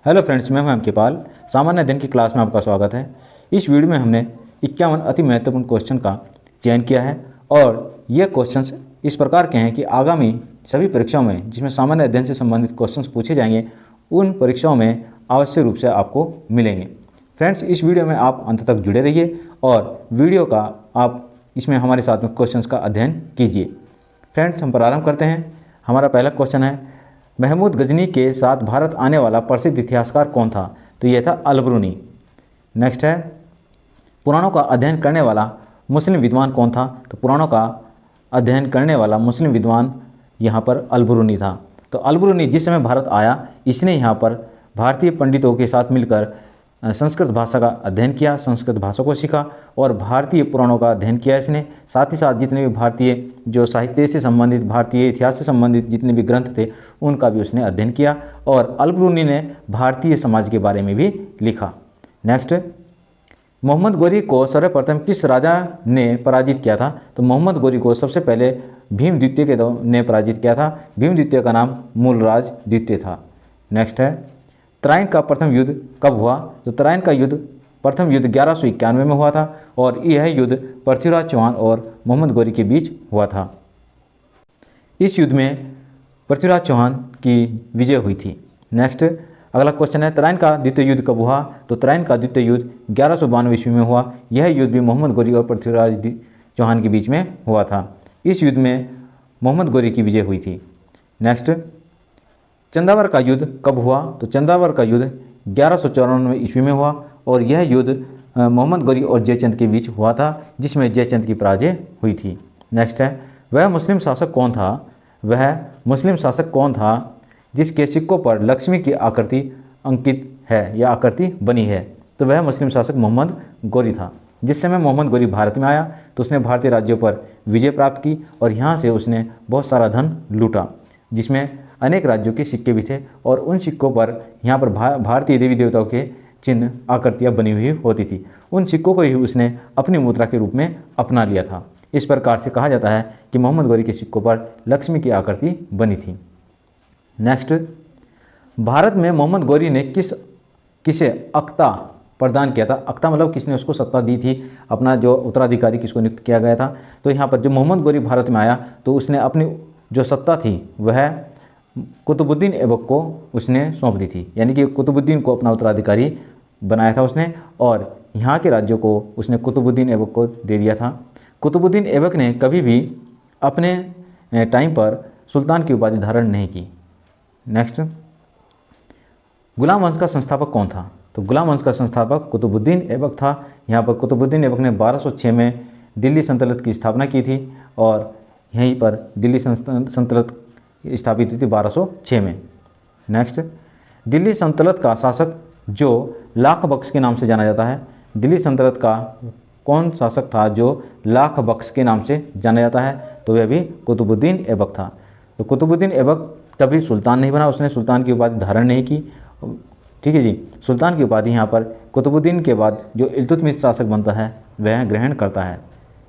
Hello friends, मैं हूं MK. पाल। सामान्य अध्ययन की क्लास में आपका स्वागत है। इस वीडियो में हमने 51 अति महत्वपूर्ण क्वेश्चन का चयन किया है और ये क्वेश्चंस इस प्रकार के हैं कि आगामी सभी परीक्षाओं में जिसमें सामान्य अध्ययन से संबंधित क्वेश्चंस पूछे जाएंगे, उन परीक्षाओं में आवश्यक रूप से आपको मिलेंगे। फ्रेंड्स, इस वीडियो में आप अंत तक जुड़े रहिए और वीडियो का आप इसमें हमारे साथ में क्वेश्चंस का अध्ययन कीजिए। फ्रेंड्स, हम प्रारंभ करते हैं। हमारा पहला क्वेश्चन है, महमूद गजनी के साथ भारत आने वाला प्रसिद्ध इतिहासकार कौन था? तो यह था अल-बरूनी। नेक्स्ट है, पुराणों का अध्ययन करने वाला मुस्लिम विद्वान कौन था? तो पुराणों का अध्ययन करने वाला मुस्लिम विद्वान यहाँ पर अल-बरूनी था। तो अल-बरूनी जिस समय भारत आया, इसने यहाँ पर भारतीय पंडितों के साथ मिलकर संस्कृत भाषा का अध्ययन किया, संस्कृत भाषा को सीखा और भारतीय पुराणों का अध्ययन किया इसने। साथ ही साथ जितने भी भारतीय जो साहित्य से संबंधित, भारतीय इतिहास से संबंधित जितने भी ग्रंथ थे, उनका भी उसने अध्ययन किया और अल-बरूनी ने भारतीय समाज के बारे में भी लिखा। नेक्स्ट, मोहम्मद गोरी को सर्वप्रथम किस राजा ने पराजित किया था? तो मोहम्मद गोरी को सबसे पहले भीम द्वितीय ने पराजित किया था। भीम द्वितीय का नाम मूलराज द्वितीय था। नेक्स्ट है, तराइन का प्रथम युद्ध कब हुआ? तो तराइन का युद्ध, प्रथम युद्ध 1191 में हुआ था और यह युद्ध पृथ्वीराज चौहान और मोहम्मद गोरी के बीच हुआ था। इस युद्ध में पृथ्वीराज चौहान की विजय हुई थी। नेक्स्ट, अगला क्वेश्चन है, तराइन का द्वितीय युद्ध कब हुआ? तो तराइन का द्वितीय युद्ध 1192 ईस्वी में हुआ। यह युद्ध भी मोहम्मद गोरी और पृथ्वीराज चौहान के बीच में हुआ था। इस युद्ध में मोहम्मद गोरी की विजय हुई थी। नेक्स्ट, चंदावर का युद्ध कब हुआ? तो चंदावर का युद्ध 1194 ईस्वी में हुआ और यह युद्ध मोहम्मद गोरी और जयचंद के बीच हुआ था, जिसमें जयचंद की पराजय हुई थी। नेक्स्ट है, वह मुस्लिम शासक कौन था? वह मुस्लिम शासक कौन था जिसके सिक्कों पर लक्ष्मी की आकृति अंकित है या आकृति बनी है? तो वह मुस्लिम शासक मोहम्मद गोरी था। जिस समय मोहम्मद गोरी भारत में आया तो उसने भारतीय राज्यों पर विजय प्राप्त की और यहाँ से उसने बहुत सारा धन लूटा, जिसमें अनेक राज्यों के सिक्के भी थे और उन सिक्कों पर यहाँ पर भारतीय देवी देवताओं के चिन्ह, आकृतियाँ बनी हुई होती थी। उन सिक्कों को ही उसने अपनी मुद्रा के रूप में अपना लिया था। इस प्रकार से कहा जाता है कि मोहम्मद गोरी के सिक्कों पर लक्ष्मी की आकृति बनी थी। नेक्स्ट, भारत में मोहम्मद गोरी ने किसे अख्ता प्रदान किया था? अख्ता मतलब किसने उसको सत्ता दी थी, अपना जो उत्तराधिकारी किसको नियुक्त किया गया था? तो यहाँ पर जब मोहम्मद गोरी भारत में आया तो उसने अपनी जो सत्ता थी वह कुतुबुद्दीन ऐबक को उसने सौंप दी थी, यानी कि कुतुबुद्दीन को अपना उत्तराधिकारी बनाया था उसने और यहाँ के राज्यों को उसने कुतुबुद्दीन ऐबक को दे दिया था। कुतुबुद्दीन ऐबक ने कभी भी अपने टाइम पर सुल्तान की उपाधि धारण नहीं की। नेक्स्ट, गुलाम वंश का संस्थापक कौन था? तो गुलाम वंश का संस्थापक कुतुबुद्दीन ऐबक था। यहाँ पर कुतुबुद्दीन ऐबक ने 1206 में दिल्ली सल्तनत की स्थापना की थी और यहीं पर दिल्ली सल्तनत स्थापित हुई थी 1206 में। नेक्स्ट, दिल्ली सल्तनत का शासक जो लाख बख्श के नाम से जाना जाता है, दिल्ली सल्तनत का कौन शासक था जो लाख बख्श के नाम से जाना जाता है? तो वह भी कुतुबुद्दीन ऐबक था। तो कुतुबुद्दीन ऐबक कभी सुल्तान नहीं बना, उसने सुल्तान की उपाधि धारण नहीं की। ठीक है जी, सुल्तान की उपाधि यहाँ पर कुतुबुद्दीन के बाद जो इल्तुतमिश शासक बनता है वह ग्रहण करता है।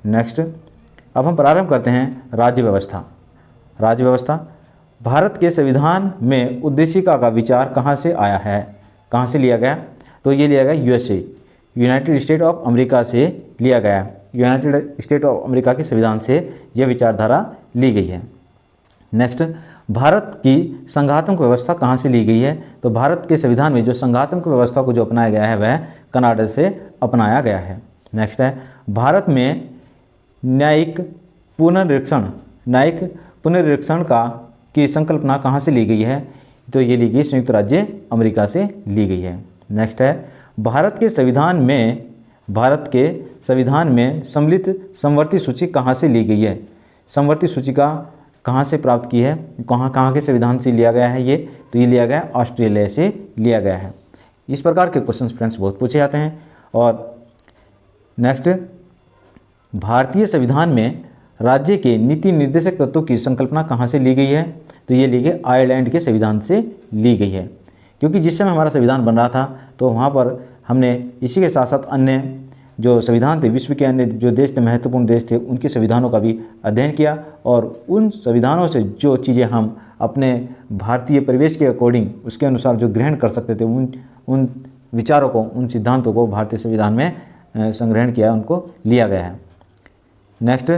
नेक्स्ट, अब हम प्रारंभ करते हैं राज्य व्यवस्था। राज्य व्यवस्था, भारत के संविधान में उद्देशिका का विचार कहाँ से आया है, कहाँ से लिया गया? तो ये लिया गया USA, United state of America से लिया गया। यूनाइटेड स्टेट ऑफ अमेरिका के संविधान से यह विचारधारा ली गई है। नेक्स्ट, भारत की संघात्मक व्यवस्था कहाँ से ली गई है? तो भारत के संविधान में जो संघात्मक व्यवस्था को जो अपनाया गया है वह कनाडा से अपनाया गया है। नेक्स्ट है, भारत में न्यायिक पुनर्निरीक्षण की संकल्पना कहाँ से ली गई है? तो ये ली गई संयुक्त राज्य अमेरिका से ली गई है। नेक्स्ट है, भारत के संविधान में सम्मिलित समवर्ती सूची कहाँ से ली गई है? समवर्ती सूची का कहाँ से प्राप्त की है, कहाँ के संविधान से लिया गया है ये? तो ये लिया गया ऑस्ट्रेलिया से लिया गया है। इस प्रकार के क्वेश्चन फ्रेंड्स बहुत पूछे जाते हैं। और नेक्स्ट, भारतीय संविधान में राज्य के नीति निर्देशक तत्वों की संकल्पना कहाँ से ली गई है? तो ये ली गई आयरलैंड के संविधान से ली गई है, क्योंकि जिस समय हमारा संविधान बन रहा था तो वहाँ पर हमने इसी के साथ साथ अन्य जो संविधान थे, विश्व के अन्य जो देश थे, महत्वपूर्ण देश थे, उनके संविधानों का भी अध्ययन किया और उन संविधानों से जो चीज़ें हम अपने भारतीय परिवेश के अकॉर्डिंग उसके अनुसार जो ग्रहण कर सकते थे उन विचारों को, उन सिद्धांतों को भारतीय संविधान में संग्रहण किया, उनको लिया गया है। नेक्स्ट,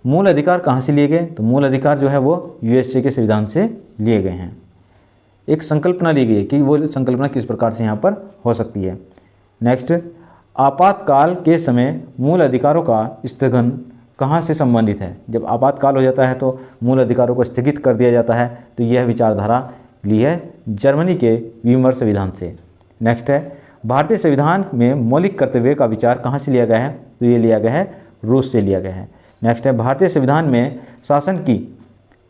मूल अधिकार कहाँ से लिए गए? तो मूल अधिकार जो है वो यूएसए के संविधान से लिए गए हैं। एक संकल्पना ली गई है कि वो संकल्पना किस प्रकार से यहाँ पर हो सकती है। नेक्स्ट, आपातकाल के समय मूल अधिकारों का स्थगन कहाँ से संबंधित है? जब आपातकाल हो जाता है तो मूल अधिकारों को स्थगित कर दिया जाता है, तो यह विचारधारा ली है जर्मनी के वीमर संविधान से। नेक्स्ट है, भारतीय संविधान में मौलिक कर्तव्य का विचार कहाँ से लिया गया है? तो ये लिया गया है रूस से लिया गया है। नेक्स्ट है, भारतीय संविधान में शासन की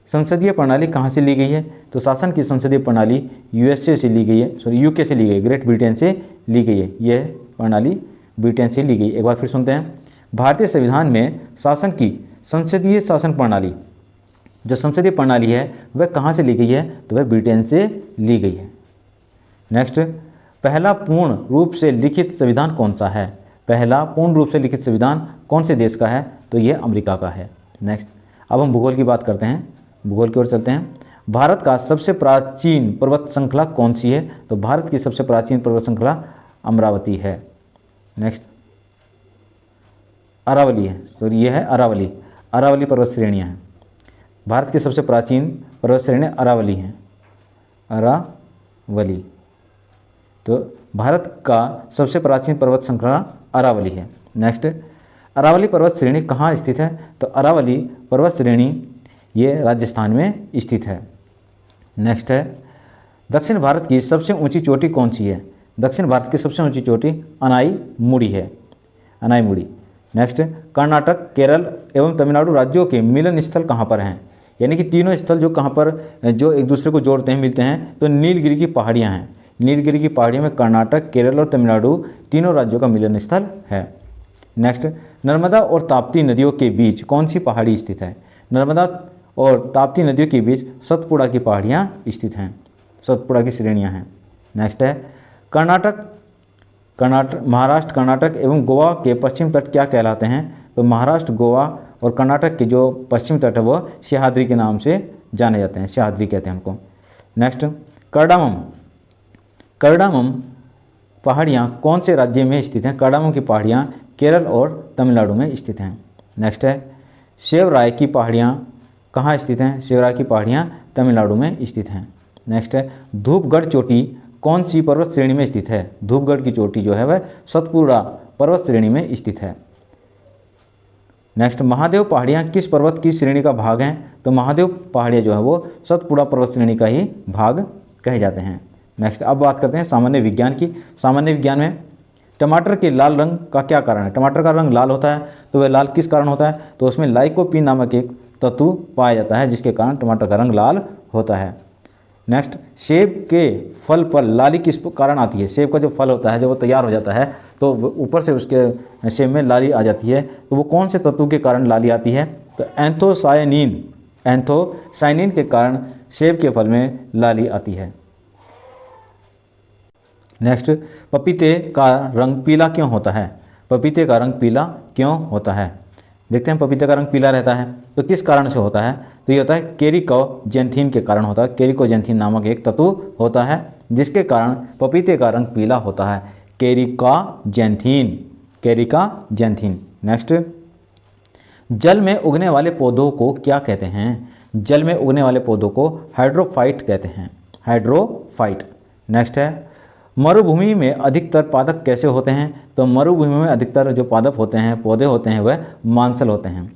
संसदीय प्रणाली कहाँ से ली गई है? तो शासन की संसदीय प्रणाली यूएसए से ली गई है, यूके से ली गई, ग्रेट ब्रिटेन से ली गई है। यह प्रणाली ब्रिटेन से ली गई। एक बार फिर सुनते हैं, भारतीय संविधान में शासन की संसदीय शासन प्रणाली, जो संसदीय प्रणाली है वह कहाँ से ली गई है? तो वह ब्रिटेन से ली गई है। नेक्स्ट, पहला पूर्ण रूप से लिखित संविधान कौन सा है? पहला पूर्ण रूप से लिखित संविधान कौन से देश का है? तो यह अमेरिका का है। नेक्स्ट, अब हम भूगोल की बात करते हैं, भूगोल की ओर चलते हैं। भारत का सबसे प्राचीन पर्वत श्रृंखला कौन सी है? तो भारत की सबसे प्राचीन पर्वत श्रृंखला अमरावती है। नेक्स्ट, अरावली है, तो यह है अरावली, अरावली पर्वत श्रेणियाँ हैं। भारत की सबसे प्राचीन पर्वत श्रेणी अरावली हैं, अरावली। तो भारत का सबसे प्राचीन पर्वत श्रृंखला अरावली है। नेक्स्ट, अरावली पर्वत श्रेणी कहाँ स्थित है? तो अरावली पर्वत श्रेणी ये राजस्थान में स्थित है। नेक्स्ट है, दक्षिण भारत की सबसे ऊंची चोटी कौन सी है? दक्षिण भारत की सबसे ऊंची चोटी अनाईमुड़ी है, अनाईमुड़ी। नेक्स्ट, कर्नाटक, केरल एवं तमिलनाडु राज्यों के मिलन स्थल कहाँ पर हैं? यानी कि तीनों स्थल जो कहाँ पर जो एक दूसरे को जोड़ते हैं, मिलते हैं, तो नीलगिरी की पहाड़ियाँ हैं। नीलगिरी की पहाड़ियों में कर्नाटक, केरल और तमिलनाडु तीनों राज्यों का मिलन स्थल है। नेक्स्ट, नर्मदा और ताप्ती नदियों के बीच कौन सी पहाड़ी स्थित है? नर्मदा और ताप्ती नदियों के बीच सतपुड़ा की पहाड़ियाँ स्थित हैं, सतपुड़ा की श्रेणियाँ हैं। नेक्स्ट है, महाराष्ट्र, कर्नाटक एवं गोवा के पश्चिम तट क्या कहलाते हैं? तो महाराष्ट्र, गोवा और कर्नाटक के जो पश्चिम तट है वह सह्याद्री के नाम से जाने जाते हैं, सह्याद्री कहते हैं उनको। नेक्स्ट, करडामम पहाड़ियाँ कौन से राज्य में स्थित हैं? करडामम की पहाड़ियाँ केरल और तमिलनाडु में स्थित हैं। नेक्स्ट है, शेवराय की पहाड़ियाँ कहाँ स्थित हैं? शेवराय की पहाड़ियाँ तमिलनाडु में स्थित हैं। नेक्स्ट है, धूपगढ़ चोटी कौन सी पर्वत श्रेणी में स्थित है? धूपगढ़ की चोटी जो है वह सतपुड़ा पर्वत श्रेणी में स्थित है। नेक्स्ट, महादेव पहाड़ियाँ किस पर्वत की श्रेणी का भाग हैं? तो महादेव पहाड़ियाँ जो है वो सतपुड़ा पर्वत श्रेणी का ही भाग कहे जाते हैं। नेक्स्ट, अब बात करते हैं सामान्य विज्ञान की। सामान्य विज्ञान में टमाटर के लाल रंग का क्या कारण है? टमाटर का रंग लाल होता है, तो वह लाल किस कारण होता है? तो उसमें लाइकोपीन नामक एक तत्व पाया जाता है जिसके कारण टमाटर का रंग लाल होता है। नेक्स्ट, सेब के फल पर लाली किस कारण आती है? सेब का जो फल होता है जब वो तैयार हो जाता है तो ऊपर से उसके सेब में लाली आ जाती है, तो वो कौन से तत्व के कारण लाली आती है? तो एंथोसायनिन के कारण सेब के फल में लाली आती है। नेक्स्ट, पपीते का रंग पीला क्यों होता है? पपीते का रंग पीला क्यों होता है? देखते हैं, पपीते का रंग पीला रहता है तो किस कारण से होता है? तो ये होता है केरिकोजेंथीन के कारण होता है। केरिकोजेंथीन नामक एक तत्व होता है जिसके कारण पपीते का रंग पीला होता है, केरिकाजेंथीन। नेक्स्ट, जल में उगने वाले पौधों को क्या कहते हैं? जल में उगने वाले पौधों को हाइड्रोफाइट कहते हैं, हाइड्रोफाइट। नेक्स्ट है, मरुभूमि में अधिकतर पादप कैसे होते हैं? तो मरुभूमि में अधिकतर जो पादप होते हैं, पौधे होते हैं, वह मांसल होते हैं,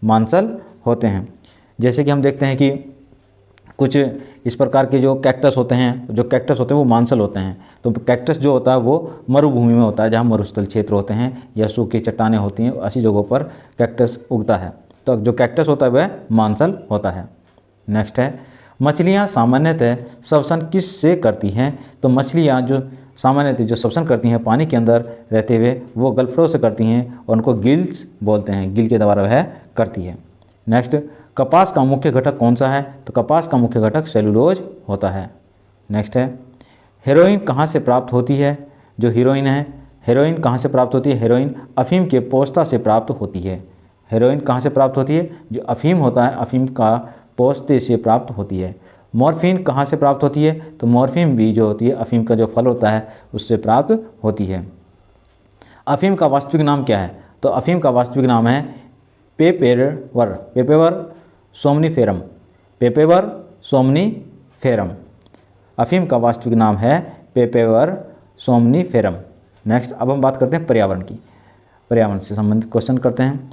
मांसल होते हैं। जैसे कि हम देखते हैं कि कुछ इस प्रकार के जो कैक्टस होते हैं, वो मांसल होते हैं। तो कैक्टस जो होता है वो मरुभूमि में होता है, जहाँ मरुस्थल क्षेत्र होते हैं या सूखी चट्टानें होती हैं, ऐसी जगहों पर कैक्टस उगता है। तो जो कैक्टस होता है वह मांसल होता है। नेक्स्ट है, मछलियाँ सामान्यतः श्वसन किस से करती हैं? तो मछलियाँ जो सामान्यतः जो श्वसन करती हैं पानी के अंदर रहते हुए, वो गलफ्लो से करती हैं और उनको गिल्स बोलते हैं, गिल के द्वारा वह करती है। नेक्स्ट, कपास का मुख्य घटक कौन सा है? तो कपास का मुख्य घटक सेलुलोज होता है। नेक्स्ट है, हेरोइन कहाँ से प्राप्त होती है? जो हीरोइन है, हेरोइन कहाँ से प्राप्त होती है? हेरोइन अफीम के पोस्ता से प्राप्त होती है। हेरोइन कहाँ से प्राप्त होती है? जो अफीम होता है, अफीम का पोस्ते से प्राप्त होती है। मॉर्फिन कहाँ से प्राप्त होती है? तो मॉर्फिन भी जो होती है अफीम का जो फल होता है उससे प्राप्त होती है। अफीम का वास्तविक नाम क्या है? तो अफीम का वास्तविक नाम है पेपेवर सोमनीफेरम। पेपेवर सोमनीफेरम अफीम का वास्तविक नाम है पेपेवर सोमनीफेरम। नेक्स्ट, अब हम बात करते हैं पर्यावरण की। पर्यावरण से संबंधित क्वेश्चन करते हैं।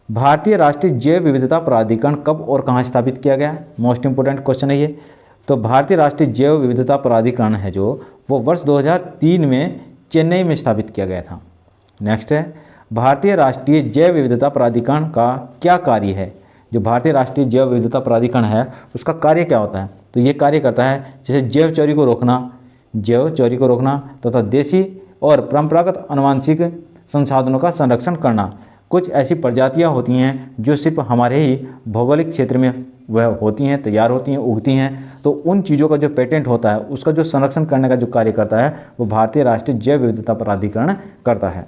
भारतीय राष्ट्रीय जैव विविधता प्राधिकरण कब और कहाँ स्थापित किया गया? मोस्ट इंपोर्टेंट क्वेश्चन है ये। तो भारतीय राष्ट्रीय जैव विविधता प्राधिकरण है जो वो वर्ष 2003 में चेन्नई में स्थापित किया गया था। नेक्स्ट है, भारतीय राष्ट्रीय जैव विविधता प्राधिकरण का क्या कार्य है? जो भारतीय राष्ट्रीय जैव विविधता प्राधिकरण है उसका कार्य क्या होता है? तो ये कार्य करता है जैसे जैव चोरी को रोकना तथा देशी और परंपरागत आनुवंशिक संसाधनों का संरक्षण करना। कुछ ऐसी प्रजातियां होती हैं जो सिर्फ हमारे ही भौगोलिक क्षेत्र में वह होती हैं, तैयार होती हैं, उगती हैं, तो उन चीज़ों का जो पेटेंट होता है उसका जो संरक्षण करने का जो कार्य करता है वो भारतीय राष्ट्रीय जैव विविधता प्राधिकरण करता है।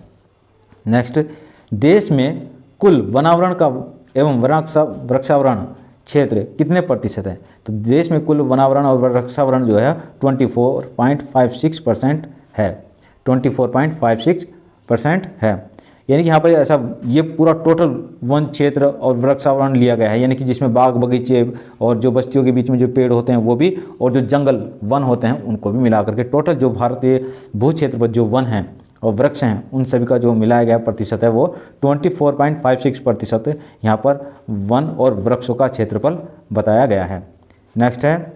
नेक्स्ट, देश में कुल वनावरण का एवं वृक्षावरण क्षेत्र कितने प्रतिशत है? तो देश में कुल वनावरण और वृक्षावरण जो है 24.56% है। 24.56% है, यानी कि यहाँ पर ऐसा ये पूरा टोटल वन क्षेत्र और वृक्षावरण लिया गया है, यानी कि जिसमें बाग बगीचे और जो बस्तियों के बीच में जो पेड़ होते हैं वो भी, और जो जंगल वन होते हैं उनको भी मिला करके टोटल जो भारतीय भू क्षेत्र पर जो वन हैं और वृक्ष हैं उन सभी का जो मिलाया गया प्रतिशत है वो 24.56% यहाँ पर वन और वृक्षों का क्षेत्रफल बताया गया है। नेक्स्ट है,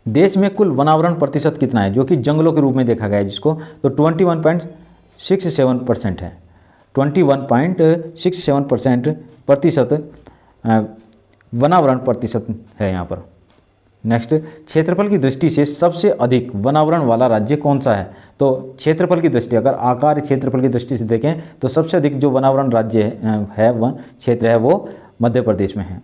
देश में कुल वनावरण प्रतिशत कितना है जो कि जंगलों के रूप में देखा गया है जिसको, तो 21.67% है। 21.67% वनावरण प्रतिशत है यहाँ पर। नेक्स्ट, क्षेत्रफल की दृष्टि से सबसे अधिक वनावरण वाला राज्य कौन सा है? तो क्षेत्रफल की दृष्टि, अगर आकार क्षेत्रफल की दृष्टि से देखें तो सबसे अधिक जो वनावरण राज्य है वन क्षेत्र है वो मध्य प्रदेश में है।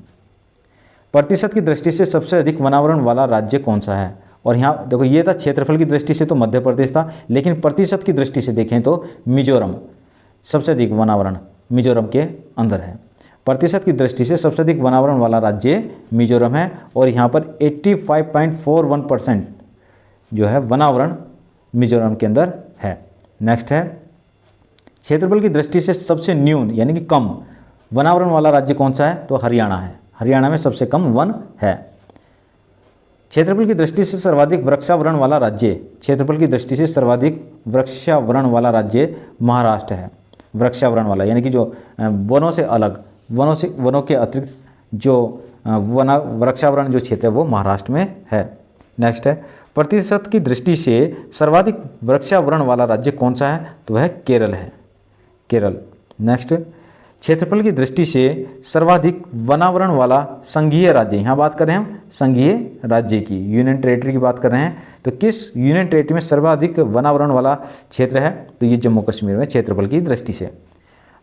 प्रतिशत की दृष्टि से सबसे अधिक वनावरण वाला राज्य कौन सा है? और यहाँ देखो, ये था क्षेत्रफल की दृष्टि से तो मध्य प्रदेश था, लेकिन प्रतिशत की दृष्टि से देखें तो मिजोरम सबसे अधिक वनावरण मिजोरम के अंदर है। प्रतिशत की दृष्टि से सबसे अधिक वनावरण वाला राज्य मिजोरम है और यहाँ पर 85.41% जो है वनावरण मिजोरम के अंदर है। नेक्स्ट है, क्षेत्रफल की दृष्टि से सबसे न्यून यानी कि कम वनावरण वाला राज्य कौन सा है? तो हरियाणा है। हरियाणा में सबसे कम वन है। क्षेत्रफल की दृष्टि से सर्वाधिक वृक्षावरण वाला राज्य, क्षेत्रफल की दृष्टि से सर्वाधिक वृक्षावरण वाला राज्य महाराष्ट्र है। वृक्षावरण वाला यानी कि जो वनों से अलग, वनों के अतिरिक्त जो वृक्षावरण जो क्षेत्र है वो महाराष्ट्र में है। नेक्स्ट है, प्रतिशत की दृष्टि से सर्वाधिक वृक्षावरण वाला राज्य कौन सा है? तो वह केरल है, केरल। नेक्स्ट, क्षेत्रफल की दृष्टि से सर्वाधिक वनावरण वाला संघीय राज्य, यहाँ बात कर रहे हैं हम संघीय राज्य की, यूनियन टेरिटरी की बात कर रहे हैं, तो किस यूनियन टेरिटरी में सर्वाधिक वनावरण वाला क्षेत्र है? तो ये जम्मू कश्मीर में क्षेत्रफल की दृष्टि से।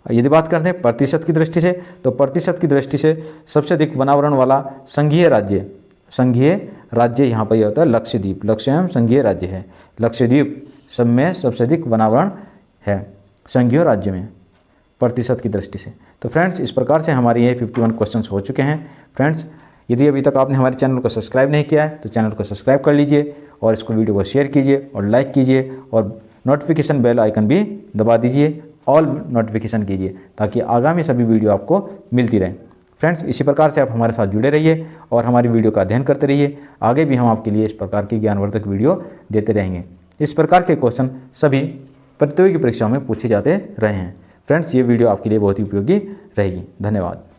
यदि बात करते हैं प्रतिशत की दृष्टि से, तो प्रतिशत की दृष्टि से सबसे अधिक वनावरण वाला संघीय राज्य यहाँ पर यह होता है लक्षद्वीप। लक्षद्वीप संघीय राज्य है, लक्षद्वीप सब में सबसे अधिक वनावरण है संघीय राज्य में प्रतिशत की दृष्टि से। तो फ्रेंड्स, इस प्रकार से हमारे ये 51 क्वेश्चंस हो चुके हैं। फ्रेंड्स, यदि अभी तक आपने हमारे चैनल को सब्सक्राइब नहीं किया है तो चैनल को सब्सक्राइब कर लीजिए और इसको वीडियो को शेयर कीजिए और लाइक कीजिए और नोटिफिकेशन बेल आइकन भी दबा दीजिए, ऑल नोटिफिकेशन कीजिए ताकि आगामी सभी वीडियो आपको मिलती रहे। फ्रेंड्स, इसी प्रकार से आप हमारे साथ जुड़े रहिए और हमारी वीडियो का अध्ययन करते रहिए। आगे भी हम आपके लिए इस प्रकार की ज्ञानवर्धक वीडियो देते रहेंगे। इस प्रकार के क्वेश्चन सभी प्रतियोगी परीक्षाओं में पूछे जाते रहे हैं। फ्रेंड्स, ये वीडियो आपके लिए बहुत ही उपयोगी रहेगी। धन्यवाद।